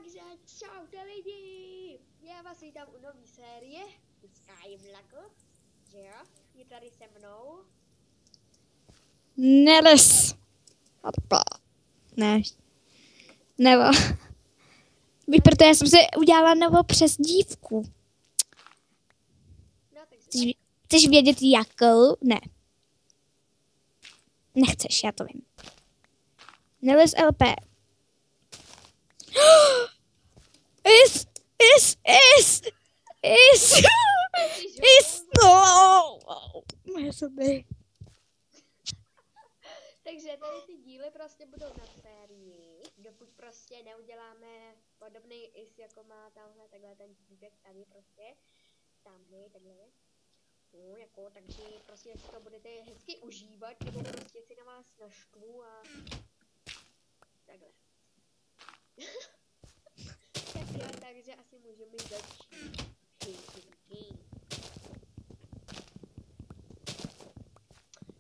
Takže čaute lidi, já vás vítám u nový série Skyblock, že jo, je tady se mnou. Neles. Ne. Nebo. Protože jsem si udělala novou přezdívku. No takže Chceš vědět jakou? Ne. Nechceš, já to vím. Neles LP. No. Moje soby. Takže tady ty díly prostě budou na sérii, dokud prostě neuděláme podobný is, jako má tamhle takhle ten týpek tady prostě, tamhle, takhle. No, jako, takže prostě si to budete hezky užívat, nebo prostě si na vás naštvu a takhle. Tak jo, takže asi můžeme začít.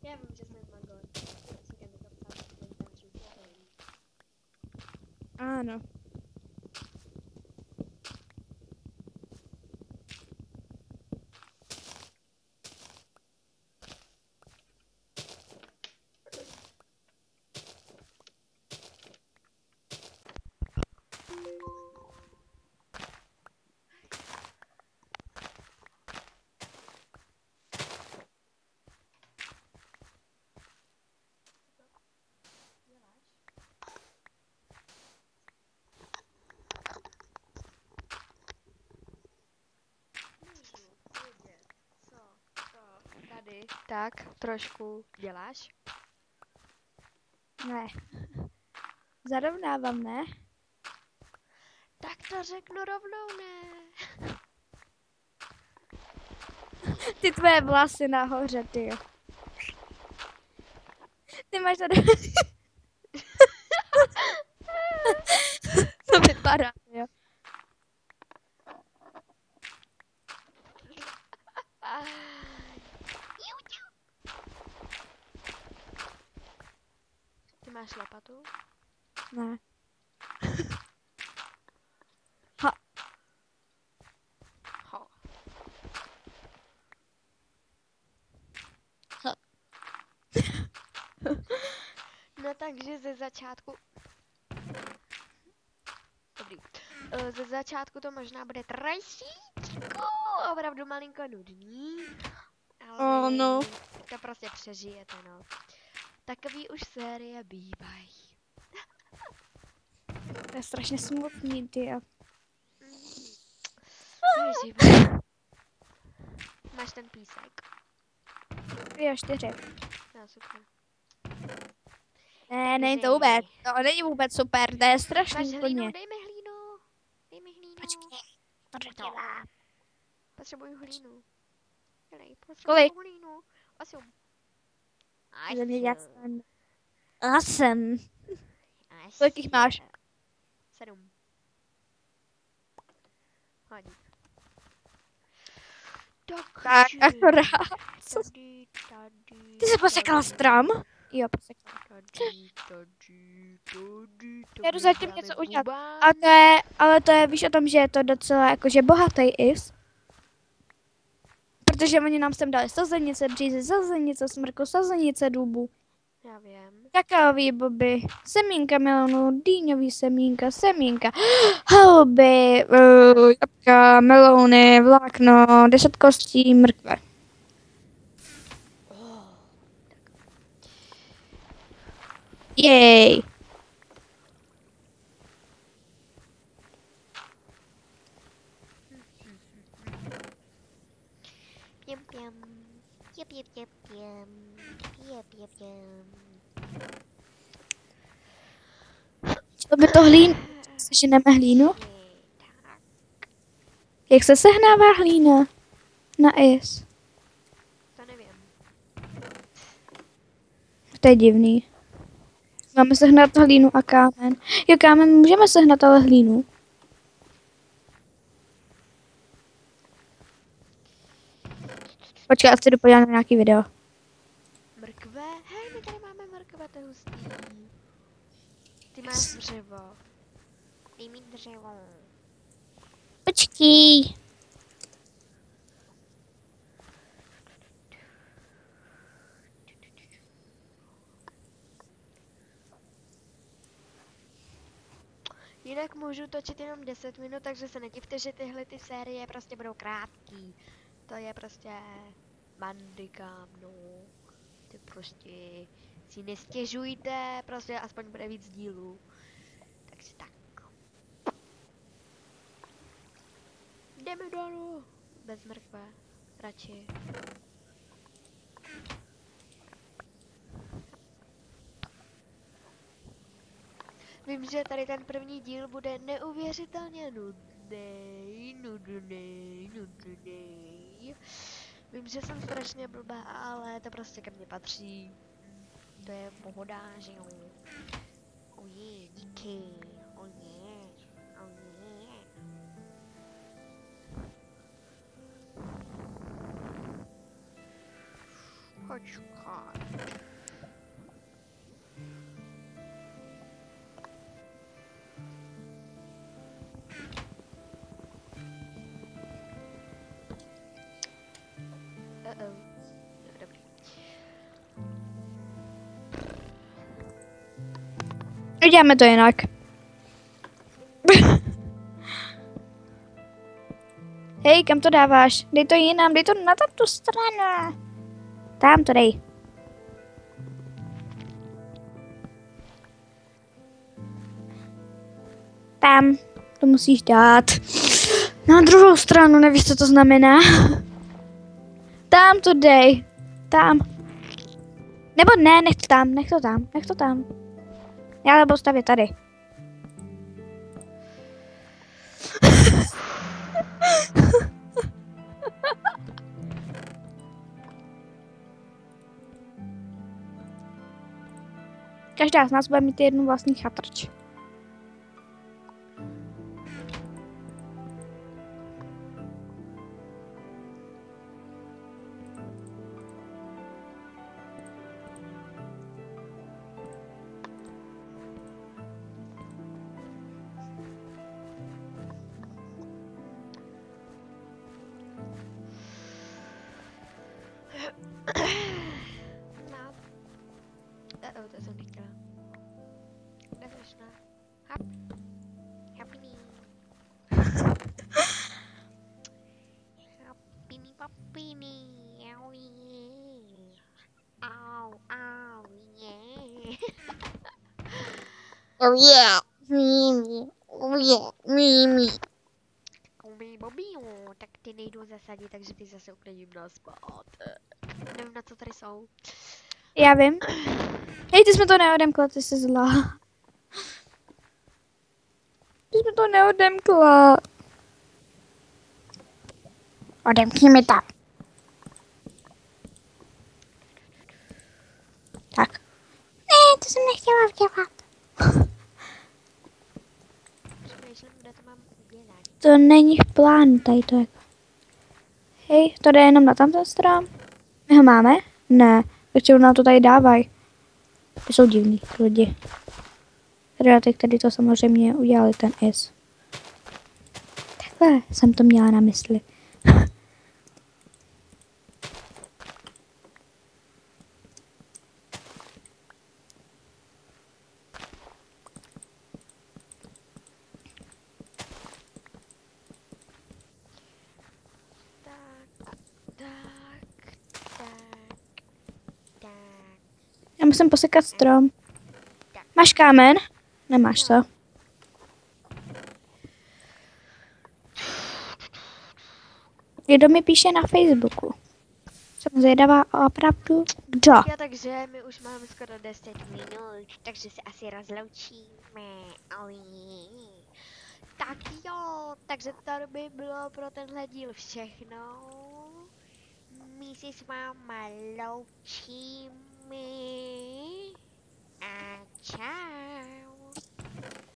Já vím, že jsem magor. Musíte mi to psát, Ano. tady tak trošku děláš? Ne. Zarovnávám, ne? Tak to řeknu rovnou, ne. Ty tvoje vlasy nahoře, ty jo. Ty máš tady... To vypadá, jo. Ty máš lopatu? Ne. Ha. Ho. Ha. No takže ze začátku... Dobrý. Ze začátku to možná bude trošičku opravdu malinko nudný, ale no. to prostě přežijete, no. Takový už série bývají. To je strašně smutný, ty jo. To je život. Máš ten písek? Jo, 4. No, super. Ne, není to vůbec. To není vůbec super, to je Máš strašný hlínu? úplně. Dej mi hlínu. Dej mi hlínu. Počkej, to dělám. Potřebuju hlínu. Dělej, potřebuju Kolik? hlínu. 8. Za mě jasný. 8. Kolik jich máš? 7. Hodí. Tak, akorát. Tady. Ty jsi posekala strom? Jo, posekala. Já jdu zatím něco udělat. Ale to je, víš o tom, že je to docela jakože bohatý is. Protože oni nám sem dali sazenice, břízy, sazenice, smrku, sazenice, dubu. Já vím. Kakaový boby, semínka melonu, dýňový semínka, houby, jabka, melouny, vlákno, 10 kostí, mrkve. Jej. Pěm, pěm. Pěm, pěm, pěm, pěm. Pěm, pěm, pěm. Co by to hlínu? Seženeme hlínu? Jak se sehnává hlína na is? To nevím. To je divný. Máme sehnat hlínu a kámen. Jo, kámen můžeme sehnat, ale hlínu. Počkej, já chci dopodívat na nějaký video. Mrkve? Hej, my tady máme mrkve, to je hustý. Ty máš dřevo. Dej mi dřevo. Počkej. Jinak můžu točit jenom 10 minut, takže se nedivte, že tyhle ty série prostě budou krátký. To je prostě bandikám, no. Ty prostě si nestěžujte, prostě aspoň bude víc dílů. Takže tak. Jdeme dolů. Bez mrkve. Radši. Vím, že tady ten první díl bude neuvěřitelně nudný. Vím, že jsem strašně blbá, ale to prostě ke mně patří. To je pohoda, že jo. Oje, díky. Oje, oje. Počkat. Dobrý. Uděláme to jinak. Hej, kam to dáváš? Dej to jinam, dej to na tamtu stranu. Tam to dej. Tam to musíš dát. Na druhou stranu, nevíš, co to znamená. Tam to dej. Tam. Nebo ne, nech to tam, nech to tam, nech to tam. Já to budu stavět tady. Každá z nás bude mít jednu vlastní chatrč. To jsem nechtěla. Nezvyšná. Hap. Happiny. Happiny papiny. Au, au, au, yeah. Oh yeah. Mimi. Oh yeah. Mimi. Tak ty nejdu zasadit, takže ty zase uklidím na spát. Nevím, na co tady jsou. Já vím. Hej, ty jsi mi to neodemkla, ty jsi zlá. Ty jsi mi to neodemkla. Odemkni mi to. Tak. Ne, to jsem nechtěla udělat. Přemýšlím, kde to mám udělat. To není v plánu, tady to je. Hej, to jde jenom na tamten strom. My ho máme? Ne, takže nám to tady dávají. Ty jsou divný lidi. Teda ty, který to samozřejmě udělali, ten is. Takhle jsem to měla na mysli. Já musím posekat strom. Máš kámen? Nemáš co? Někdo mi píše na Facebooku. Jsem zvědavá opravdu kdo. Jo, takže my už máme skoro 10 minut, takže se asi rozloučíme. Tak jo, takže to by bylo pro tenhle díl všechno. My si s váma loučíme. A čau.